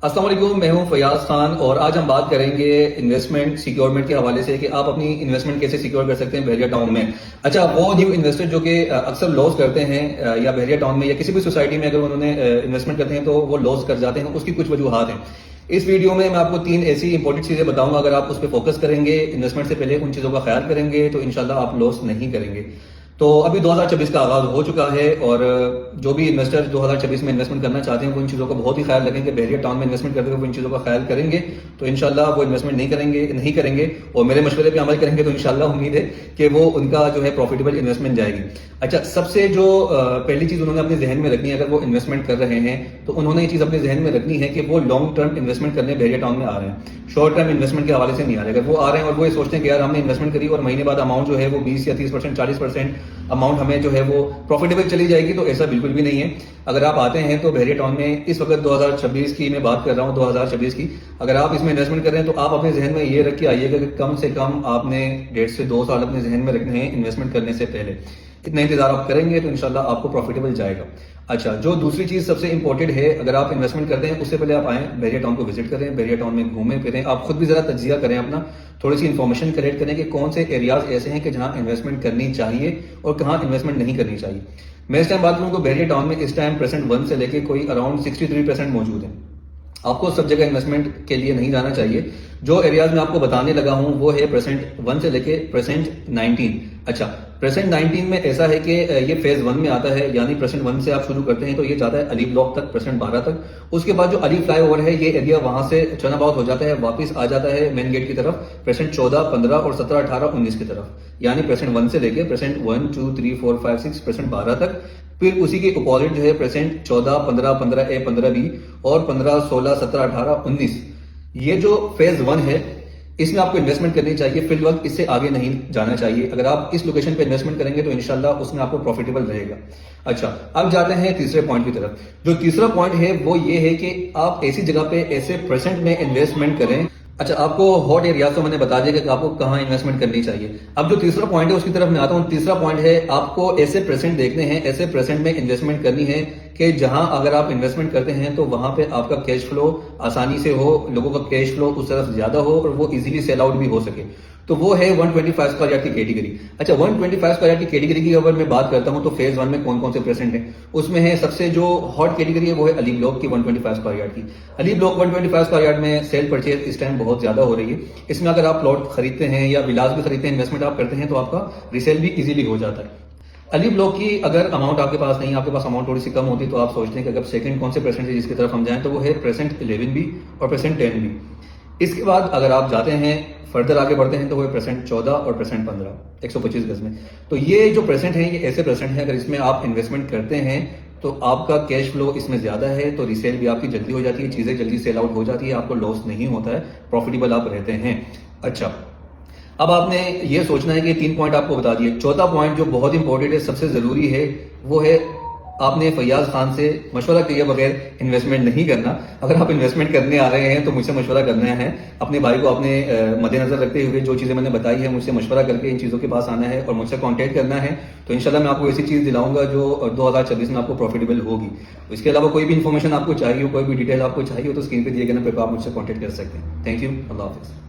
السلام علیکم، میں ہوں فیاض خان اور آج ہم بات کریں گے انویسٹمنٹ سیکیورمنٹ کے حوالے سے کہ آپ اپنی انویسٹمنٹ کیسے سیکیور کر سکتے ہیں بحریہ ٹاؤن میں۔ اچھا، وہ نیو انویسٹر جو کہ اکثر لاس کرتے ہیں یا بحریہ ٹاؤن میں یا کسی بھی سوسائٹی میں اگر انہوں نے انویسٹمنٹ کرتے ہیں تو وہ لاس کر جاتے ہیں، اس کی کچھ وجوہات ہیں۔ اس ویڈیو میں آپ کو 3 ایسی امپورٹنٹ چیزیں بتاؤں گا، اگر آپ اس پہ فوکس کریں گے، انویسٹمنٹ سے پہلے ان چیزوں کا خیال کریں گے تو انشاءاللہ آپ لاس نہیں کریں گے۔ تو ابھی 2026 کا آغاز ہو چکا ہے اور جو بھی انویسٹر 2026 میں انویسٹمنٹ کرنا چاہتے ہیں وہ ان چیزوں کا بہت ہی خیال رکھیں کہ بحریہ ٹاؤن میں انویسٹمنٹ کرتے ہوئے وہ ان چیزوں کا خیال کریں گے تو انشاءاللہ وہ انویسٹمنٹ نہیں کریں گے اور میرے مشورے پہ عمل کریں گے تو انشاءاللہ امید ہے کہ وہ ان کا جو ہے پروفیٹیبل انویسٹمنٹ جائے گی۔ اچھا، سب سے جو پہلی چیز انہوں نے اپنے ذہن میں رکھنی ہے اگر وہ انویسٹمنٹ کر رہے ہیں تو انہوں نے یہ چیز اپنے ذہن میں رکھنی ہے کہ وہ لانگ ٹرم انویسٹمنٹ کرنے بحریہ ٹاؤن میں آ رہے ہیں، شارٹ ٹرم انویسٹمنٹ کے حوالے سے نہیں آ رہے۔ اگر وہ آ رہے ہیں اور وہ یہ سوچتے ہیں کہ یار ہم نے انویسٹمنٹ کری اور مہینے بعد اماؤنٹ جو ہے وہ 20 یا 30%، 40% اماؤنٹ ہمیں جو ہے وہ پروفیٹیبل چلی جائے گی، تو ایسا بالکل بھی نہیں ہے۔ اگر آپ آتے ہیں تو بحریہ ٹاؤن میں اس وقت 2026 کی میں بات کر رہا ہوں، 2026 کی، اگر آپ اس میں انویسٹمنٹ کر رہے ہیں تو آپ اپنے ذہن میں یہ رکھ کے آئیے گا کہ کم سے کم آپ نے 1.5 سے 2 سال اپنے ذہن میں رکھنے ہیں انویسٹمنٹ کرنے سے پہلے۔ اتنا انتظار آپ کریں گے تو انشاءاللہ آپ کو پروفیٹیبل جائے گا۔ اچھا، جو دوسری چیز سب سے امپورٹنٹ ہے، اگر آپ انویسٹمنٹ کرتے ہیں اس سے پہلے آپ آئیں بحریہ ٹاؤن کو وزٹ کریں، بحریہ ٹاؤن میں گھومیں پھریں، آپ خود بھی ذرا تجزیہ کریں اپنا، تھوڑی سی انفارمیشن کلیکٹ کریں کہ کون سے ایریاز ایسے ہیں کہ جہاں انویسٹمنٹ کرنی چاہیے اور کہاں انویسٹمنٹ نہیں کرنی چاہیے۔ میں اس ٹائم بات کروں تو بحریہ ٹاؤن میں اس ٹائم پرسنٹ 1 سے لے کے کوئی اراؤنڈ 63% موجود ہیں۔ آپ کو سب جگہ انویسٹمنٹ کے لیے نہیں جانا چاہیے۔ جو ایریاز میں آپ کو بتانے لگا ہوں وہ ہے پرسنٹ 1 سے لے کے پرسنٹ 19۔ اچھا، پرسنٹ 19 میں ایسا ہے کہ یہ فیز 1 میں آتا ہے، یعنی پرسنٹ 1 سے آپ شروع کرتے ہیں تو یہ جاتا ہے علی بلاک تک، پرسنٹ 12 تک۔ اس کے بعد جو علی فلائی اوور ہے یہ ایریا وہاں سے چنا باؤت ہو جاتا ہے، واپس آ جاتا ہے مین گیٹ کی طرف، پرسنٹ 14، 15 اور 17، 18، 19 کی طرف، یعنی پرسنٹ 1 سے لے کے پرسنٹ 1، 2، 3، 4، 5، 6، پرسنٹ 12 تک۔ پھر اسی کے اپوزٹ جو ہے پرسنٹ 14، 15، 15A، 15B اور 15، 16، 17، 18، 19۔ یہ جو فیز 1 ہے اس میں آپ کو انویسٹمنٹ کرنی چاہیے، فی الوقت اس سے آگے نہیں جانا چاہیے۔ اگر آپ اس لوکیشن پہ انویسٹمنٹ کریں گے تو انشاءاللہ اس میں آپ کو پروفیٹیبل رہے گا۔ اچھا، اب جاتے ہیں تیسرے پوائنٹ کی طرف۔ جو تیسرا پوائنٹ ہے وہ یہ ہے کہ آپ ایسی جگہ پہ ایسے پرسنٹ میں انویسٹمنٹ کریں۔ اچھا، آپ کو ہاٹ ایریاز تو میں نے بتا دیا کہ آپ کو کہاں انویسٹمنٹ کرنی چاہیے۔ اب جو تیسرا پوائنٹ ہے اس کی طرف میں آتا ہوں۔ تیسرا پوائنٹ ہے آپ کو ایسے پرسنٹ دیکھنے ہیں، ایسے پرسنٹ میں انویسٹمنٹ کرنی ہے کہ جہاں اگر آپ انویسٹمنٹ کرتے ہیں تو وہاں پہ آپ کا کیش فلو آسانی سے ہو، لوگوں کا کیش فلو اس طرف زیادہ ہو اور وہ ایزیلی سیل آؤٹ بھی ہو سکے۔ تو وہ ہے 125 اسکوائر یارڈ کی کیٹیگری۔ اچھا، 125 اسکوائر یارڈ کی کیٹیگری کی اگر میں بات کرتا ہوں تو فیز 1 میں کون کون سے پرسنٹ ہیں اس میں ہے سب سے جو ہاٹ کیٹیگری ہے وہ ہے علی بلاک کی 125 اسکوائر یارڈ کی۔ علی بلاک 125 اسکوائر یارڈ میں سیل پرچیز اس ٹائم بہت زیادہ ہو رہی ہے۔ اس میں اگر آپ پلاٹ خریدتے ہیں یا ولاز بھی خریدتے ہیں، انویسٹمنٹ آپ کرتے ہیں تو آپ کا ریسیل بھی ایزیلی ہو جاتا ہے۔ علی بلاک کی اگر اماؤنٹ آپ کے پاس نہیں، آپ کے پاس اماؤنٹ تھوڑی سی کم ہوتی تو آپ سوچتے ہیں کہ اگر سیکنڈ کون سے پرسنٹ جس کی طرف ہم جائیں تو وہ ہے پرسنٹ 11 بھی اور پرسنٹ 10 بھی۔ اس کے بعد اگر آپ جاتے ہیں فردر آگے بڑھتے ہیں تو وہ پرسنٹ 14 اور پرسنٹ 15، 125 گز میں۔ تو یہ جو پرسنٹ ہیں یہ ایسے پرسنٹ ہیں اگر اس میں آپ انویسٹمنٹ کرتے ہیں تو آپ کا کیش فلو اس میں زیادہ ہے، تو ریسیل بھی آپ کی جلدی ہو جاتی ہے، چیزیں جلدی سیل آؤٹ ہو جاتی ہے، آپ کو لاس نہیں ہوتا ہے، پروفیٹیبل آپ رہتے ہیں۔ اچھا، اب آپ نے یہ سوچنا ہے کہ 3 پوائنٹ آپ کو بتا دیے۔ چوتھا پوائنٹ جو بہت امپورٹنٹ ہے، سب سے ضروری ہے، وہ ہے آپ نے فیاض خان سے مشورہ کیے بغیر انویسٹمنٹ نہیں کرنا۔ اگر آپ انویسٹمنٹ کرنے آ رہے ہیں تو مجھ سے مشورہ کرنا ہے، اپنے بھائی کو اپنے مد نظر رکھتے ہوئے جو چیزیں میں نے بتائی ہے مجھ سے مشورہ کر کے ان چیزوں کے پاس آنا ہے اور مجھ سے کانٹیکٹ کرنا ہے، تو انشاءاللہ میں آپ کو ایسی چیز دلاؤں گا جو 2026 میں آپ کو پروفیٹیبل ہوگی۔ اس کے علاوہ کوئی بھی انفارمیشن آپ کو چاہیے ہو، کوئی بھی ڈیٹیل آپ کو چاہیے ہو تو اسکرین پہ دیے گئے نمبر پہ آپ مجھ سے کانٹیکٹ کر سکتے ہیں۔ تھینک یو، اللہ حافظ۔